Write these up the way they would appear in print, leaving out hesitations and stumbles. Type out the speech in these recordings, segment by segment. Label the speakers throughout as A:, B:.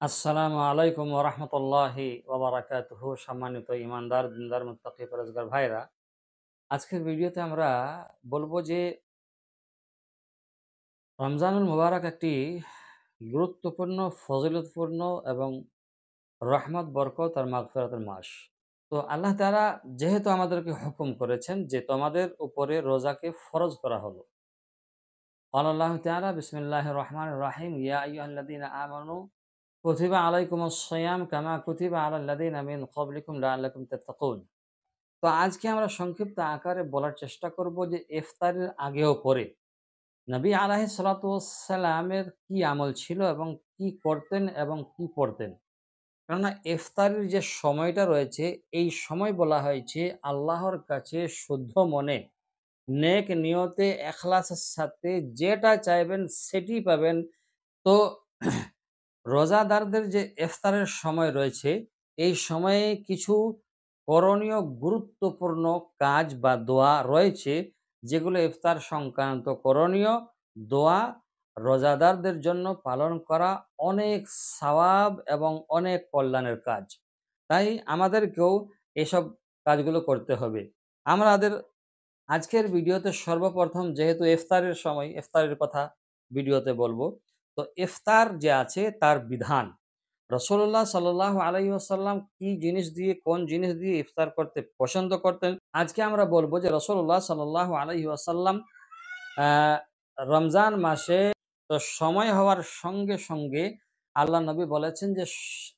A: আসসালামু আলাইকুম ওরহমতুল্লাহি ওবারাকাতুহু। সম্মানিত ইমানদার দিনদার মুত্তাকি পরেজগার ভাইরা, আজকের ভিডিওতে আমরা বলবো যে রমজানুল মুবারক একটি গুরুত্বপূর্ণ, ফজিলতপূর্ণ এবং রহমত, বরকত আর মাগফিরাতের মাস। তো আল্লাহ তাআলা যেহেতু আমাদেরকে হুকুম করেছেন যে তোমাদের উপরে রোজাকে ফরজ করা হলো। ক্বালা আল্লাহু তাআলা বিসমিল্লাহির রহমানির রহিম, ইয়া আইয়ুহাল্লাযীনা আমানু কুতিবা আলাইকুমুস সিয়াম কামা কুতিবা আলাল লাযীনা মিন ক্বাবলিকুম লাআল্লাকুম তাত্তাকুন। তো আজকে আমরা সংক্ষিপ্ত আকারে বলার চেষ্টা করব যে ইফতারের আগে ও পরে নবী আলাইহিস সালাতু ওয়াস সালামের কি আমল ছিল এবং কি করতেন এবং কি পড়তেন। কেননা ইফতারের যে সময়টা রয়েছে, এই সময় বলা হয়েছে আল্লাহর কাছে শুদ্ধ মনে, নেক নিয়তে, ইখলাসের সাথে যেটা চাইবেন সেটিই পাবেন। তো রোজাদারদের যে ইফতারের সময় রয়েছে, এই সময়ে কিছু করণীয় গুরুত্বপূর্ণ কাজ বা দোয়া রয়েছে, যেগুলো ইফতার সংক্রান্ত করণীয় দোয়া রোজাদারদের জন্য পালন করা অনেক সওয়াব এবং অনেক কল্যাণের কাজ। তাই আমাদেরকেও এসব কাজগুলো করতে হবে। আমাদের আজকের ভিডিওতে সর্বপ্রথম যেহেতু ইফতারের সময়, ইফতারের কথা ভিডিওতে বলবো। তো ইফতার যে আছে তার বিধান, রাসূলুল্লাহ সাল্লাল্লাহু আলাইহি ওয়াসাল্লাম কি জিনিস দিয়ে, কোন জিনিস দিয়ে ইফতার করতে পছন্দ করতেন। আজকে আমরা বলবো যে রাসূলুল্লাহ সাল্লাল্লাহু আলাইহি ওয়াসাল্লাম আ রমজান মাসে তো সময় হওয়ার সঙ্গে, সঙ্গে আল্লাহ নবী বলেছেন যে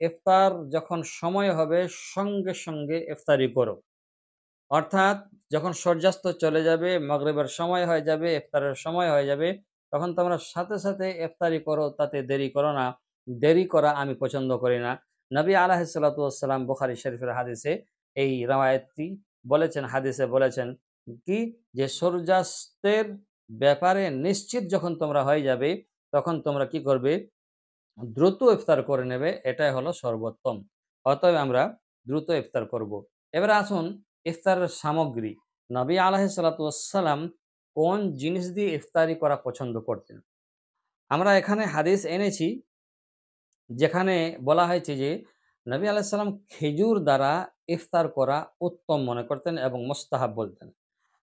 A: ইফতার যখন সময় হবে সঙ্গে, সঙ্গে ইফতারি করো। অর্থাৎ যখন সূর্যাস্ত চলে যাবে, মাগরিবের সময় হয়ে যাবে, ইফতারের সময় হয়ে যাবে, তখন তোমরা সাথে, সাথে ইফতারি করো, তাতে দেরি করো না। দেরি করা আমি পছন্দ করি না। নবী আলাইহিস সালাতু ওয়াস সালাম বুখারী শরীফের হাদিসে এই রওয়ায়াতটি বলেছেন, হাদিসে বলেছেন কি? যে সূর্যাস্তের ব্যাপারে নিশ্চিত যখন তোমরা হয়ে যাবে, তখন তোমরা কি করবে? দ্রুত ইফতার করে নেবে। এটাই হলো সর্বোত্তম। অতএব আমরা দ্রুত ইফতার করব। এবারে আসুন ইফতারের সামগ্রী। নবী আলাইহিস সালাতু ওয়াস সালাম কোন জিনিস দিয়ে ইফতারি করা পছন্দ করতেন? আমরা এখানে হাদিস এনেছি যেখানে বলা হয়েছে যে নবী আলাইহিস সালাম খেজুর দ্বারা ইফতার করা উত্তম মনে করতেন এবং মুস্তাহাব বলতেন।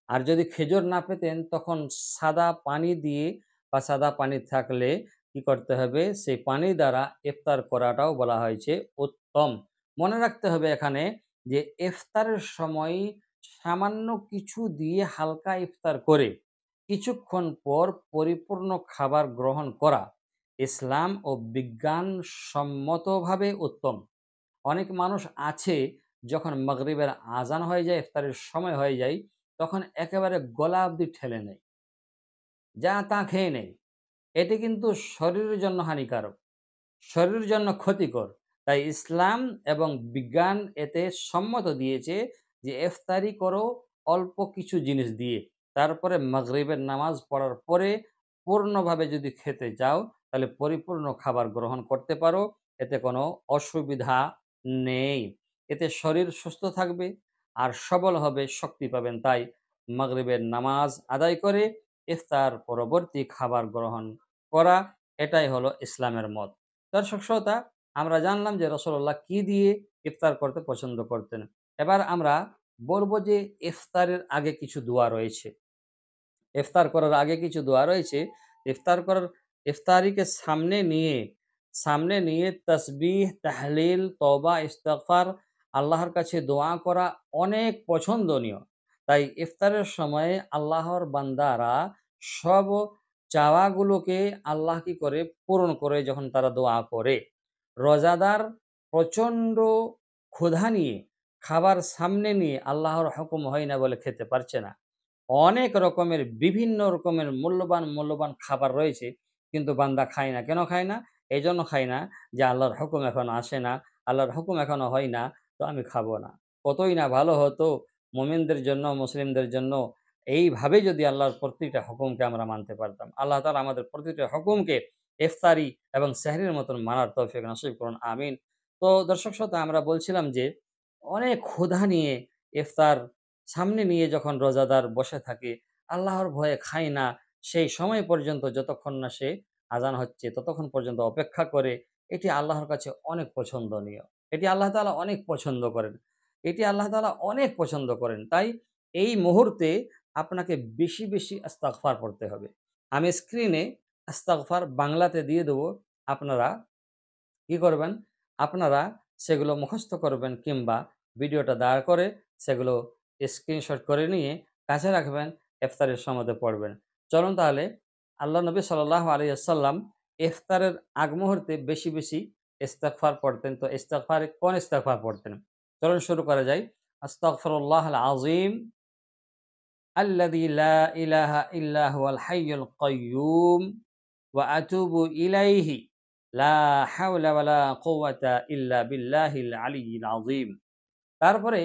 A: আর যদি খেজুর না পেতেন তখন সাদা পানি দিয়ে বা সাদা পানি থাকলে কি করতে হবে? সেই পানি দ্বারা ইফতার করাটাও বলা হয়েছে উত্তম। মনে রাখতে হবে এখানে যে ইফতারের সময় সামান্য কিছু দিয়ে হালকা ইফতার করে কিছুক্ষণ পর পরিপূর্ণ খাবার গ্রহণ করা ইসলাম ও বিজ্ঞান সম্মতভাবে উত্তম। অনেক মানুষ আছে, যখন মাগরিবের আজান হয়ে যায়, ইফতারের সময় হয়ে যায়, তখন একেবারে গলা অবধি ঠেলে নেয়। যা তা খেয়ে নেয়। এটি কিন্তু শরীরের জন্য হানিকারক, শরীরের জন্য ক্ষতিকর। তাই ইসলাম এবং বিজ্ঞান এতে সম্মত দিয়েছে যে ইফতারি করো অল্প কিছু জিনিস দিয়ে। তারপরে মাগরিবের নামাজ পড়ার পরে পূর্ণভাবে যদি খেতে চাও, তাহলে পরিপূর্ণ খাবার গ্রহণ করতে পারো। এতে কোনো অসুবিধা নেই। এতে শরীর সুস্থ থাকবে আর সবল হবে, শক্তি পাবেন। তাই মাগরিবের নামাজ আদায় করে ইফতার পরবর্তী খাবার গ্রহণ করা, এটাই হলো ইসলামের মত। দর্শক শ্রোতা, আমরা জানলাম যে রাসূলুল্লাহ কি দিয়ে ইফতার করতে পছন্দ করতেন। এবার আমরা বলব যে ইফতারের আগে কিছু দোয়া রয়েছে। ইফতার করার আগে কিছু দোয়া রয়েছে। ইফতার করার ইফতারিকে সামনে নিয়ে তাসবিহ, তাহলিল, তওবা, ইস্তিগফার, আল্লাহর কাছে দোয়া করা অনেক পছন্দনীয়। তাই ইফতারের সময়ে আল্লাহর বান্দারা সব চাওয়াগুলোকে আল্লাহ কি করে? পূরণ করে যখন তারা দোয়া করে। রোজাদার প্রচণ্ড ক্ষুধা নিয়ে, খাবার সামনে নিয়ে আল্লাহর হুকুম হয় না বলে খেতে পারছে না। অনেক রকমের বিভিন্ন রকমের মূল্যবান, মূল্যবান খাবার রয়েছে, কিন্তু বান্দা খায় না। কেন খায় না? এজন্য খায় না যে আল্লাহর হুকুম এখনো আসে না, আল্লাহর হুকুম এখনো হয় না, তো আমি খাবো না। কতই না ভালো হতো মুমিনদের জন্য, মুসলিমদের জন্য এইভাবে যদি আল্লাহর প্রতিটা হুকুমকে আমরা মানতে পারতাম। আল্লাহ তাআলা আমাদের প্রতিটা হুকুমকে ইফতারি এবং সেহরির মতন মানার তৌফিক নসিব করুন। আমিন। তো দর্শক শ্রোতা, আমরা বলছিলাম যে অনেক ক্ষুধা নিয়ে ইফতার সামনে নিয়ে যখন রোজাদার বসে থাকে, আল্লাহর ভয়ে খায় না, সেই সময় পর্যন্ত যতক্ষণ না সে আজান হচ্ছে ততক্ষণ পর্যন্ত অপেক্ষা করে। এটি আল্লাহর কাছে অনেক পছন্দনীয়। এটি আল্লাহ তাআলা অনেক পছন্দ করেন। এটি আল্লাহ তাআলা অনেক পছন্দ করেন। তাই এই মুহূর্তে আপনাকে বেশি, বেশি ইস্তিগফার পড়তে হবে। আমি স্ক্রিনে ইস্তিগফার বাংলাতে দিয়ে দেব। আপনারা কি করবেন? আপনারা সেগুলো মুখস্থ করবেন কিংবা ভিডিওটা দাঁড় করে সেগুলো স্ক্রিনশট করে নিয়ে কাছে রাখবেন, ইফতারের সময়তে পড়বেন। চলুন তাহলে আল্লাহ নবী সাল্লাল্লাহু আলাইহি ওয়াসাল্লাম ইফতারের আগ মুহূর্তে বেশি, বেশি ইস্তিগফার পড়তেন। তো ইস্তিগফারে কোন ইস্তিগফার পড়তেন? চলুন শুরু করা যায়। আস্তাগফিরুল্লাহাল আযীম আল্লাযী লা ইলাহা ইল্লা হুয়াল হাইয়ুল কাইয়্যুম ওয়া আতুবু ইলাইহি লা হাওলা ওয়ালা কুওয়াতা ইল্লা বিল্লাহিল আলিয়্যিল আযীম। তারপরে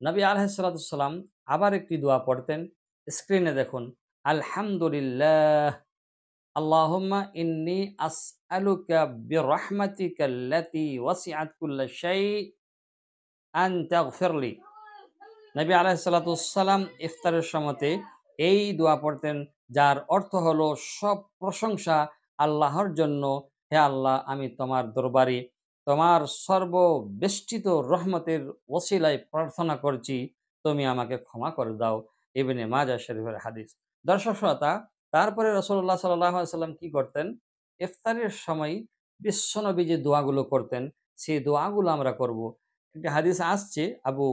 A: নবী আলাইহিস সালাতু ওয়াসসালাম আবার একটি দোয়া পড়তেন। স্ক্রিনে দেখুন। আলহামদুলিল্লাহ আল্লাহুম্মা ইন্নী আসআলুকা বিরহমাতিকাল্লাতী ওয়াসিআত কুল্লা শাই আন তাগফিরলি। নবী আলাইহিস সালাতু ওয়াসসালাম ইফতারের সময়তে এই দোয়া পড়তেন, যার অর্থ হলো সব প্রশংসা আল্লাহর জন্য। হে আল্লাহ, আমি তোমার দরবারে তোমার সর্ববেষ্টিত রহমতের ওসিলায় প্রার্থনা করছি, তুমি আমাকে ক্ষমা করে দাও। ইবনে মাজাহ শরীফের হাদিস। দর্শক শ্রোতা, তারপরে রাসূলুল্লাহ সাল্লাল্লাহু আলাইহি ওয়াসাল্লাম কি করতেন? ইফতারের সময় বিশ্বনবী যে দোয়াগুলো করতেন, সেই দোয়াগুলো আমরা করব। একটি হাদিস আসছে আবু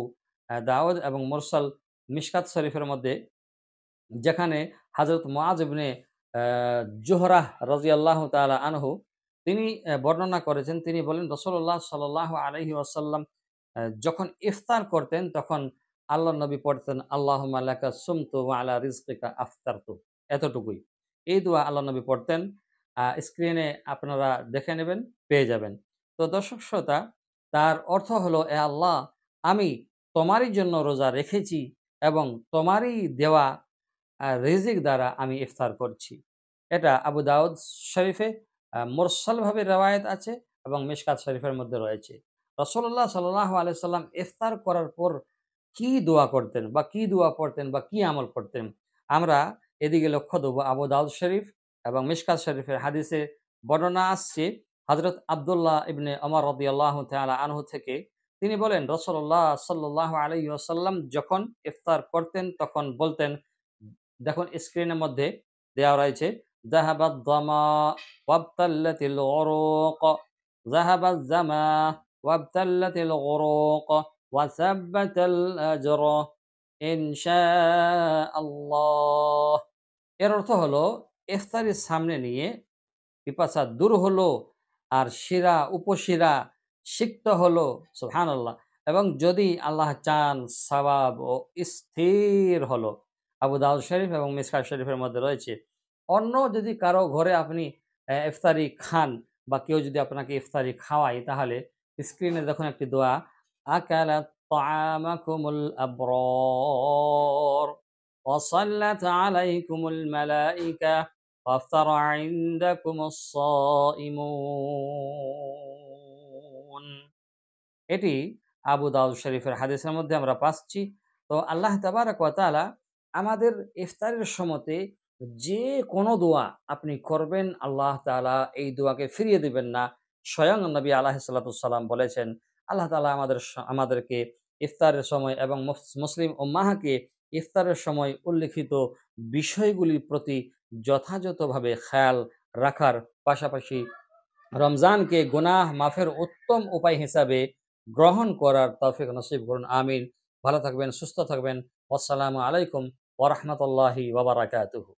A: দাউদ এবং মুরসাল মিশকাত শরীফের মধ্যে, যেখানে হযরত মুআয ইবনে আ জুহরাহ রাদিয়াল্লাহু তাআলা আনহু তিনি বর্ণনা করেছেন। তিনি বলেন রাসূলুল্লাহ সাল্লাল্লাহু আলাইহি ওয়াসাল্লাম যখন ইফতার করতেন তখন আল্লাহর নবী পড়তেন আল্লাহুম্মা লাকা সুমতু ওয়া আলা রিজকিকা আফতারতু। এতটুকুই। এই দোয়া আল্লাহর নবী পড়তেন। স্ক্রিনে আপনারা দেখে নেবেন, পেয়ে যাবেন। তো দর্শক শ্রোতা, তার অর্থ হলো, এ আল্লাহ, আমি তোমারই জন্য রোজা রেখেছি এবং তোমারই দেওয়া রিজিক দ্বারা আমি ইফতার করছি। এটা আবু দাউদ শরীফে মুরসালভাবে রেওয়ায়েত আছে এবং মিশকাত শরীফের মধ্যে রয়েছে। রাসূলুল্লাহ সাল্লাল্লাহু আলাইহি সাল্লাম ইফতার করার পর কি দোয়া করতেন বা কি দোয়া পড়তেন বা কি আমল করতেন? আমরা এদিকে লক্ষ্য দেব। আবু দাউদ শরীফ এবং মিশকাত শরীফের হাদিসে বর্ণনা আসছে হযরত আব্দুল্লাহ ইবনে ওমর রাদিয়াল্লাহু তাআলা আনহু থেকে। তিনি বলেন রাসূলুল্লাহ সাল্লাল্লাহু আলাইহি ওয়াসাল্লাম যখন ইফতার করতেন তখন বলতেন, দেখুন স্ক্রিনের মধ্যে দেওয়া রয়েছে, যাহাবাদ যামা ওয়াবতাল্লাতিল উরুক, যাহাবাজ জামা ওয়াবতাল্লাতিল উরুক ওয়া সাব্বাতাল আজর ইনশাআল্লাহ। এর অর্থ হলো ইফতারির সামনে নিয়ে পিপাসা দূর হলো আর শিরা উপশিরা সিক্ত হলো, সুবহানাল্লাহ, এবং যদি আল্লাহ চান সওয়াব ও স্থির হলো। আবু দাউদ শরীফ এবং মিশকাত শরীফের মধ্যে রয়েছে। অন্য যদি কারো ঘরে আপনি ইফতারি খান বা কেউ যদি আপনাকে ইফতারি খাওয়ায়, তাহলে স্ক্রিনে দেখুন একটি দোয়া, আকালাত তাআমাকুমুল আবরার ওয়া সাল্লাত আলাইকুমুল মালাইকা وافطر عندكم الصائمون। এটি আবু দাউদ শরীফের হাদিসের মধ্যে আমরা পাচ্ছি। তো আল্লাহ তাবারাক ওয়া তাআলা আমাদের ইফতারের সময়তে যে কোনো দোয়া আপনি করবেন, আল্লাহ তাআলা এই দোয়াকে ফিরিয়ে দিবেন না। স্বয়ং নবী আলাইহিস সালাতু ওয়াস সালাম বলেছেন, আল্লাহ তাআলা আমাদেরকে ইফতারের সময় এবং মুসলিম উম্মাহকে ইফতারের সময় উল্লেখিত বিষয়গুলির প্রতি যথাযথভাবে খেয়াল রাখার পাশাপাশি রমজানকে গুনাহ মাফের উত্তম উপায় হিসাবে গ্রহণ করার তৌফিক নসিব করুন। আমিন। ভালো থাকবেন, সুস্থ থাকবেন। আসসালামু আলাইকুম ওয়া রাহমাতুল্লাহি ওয়া বারাকাতুহু।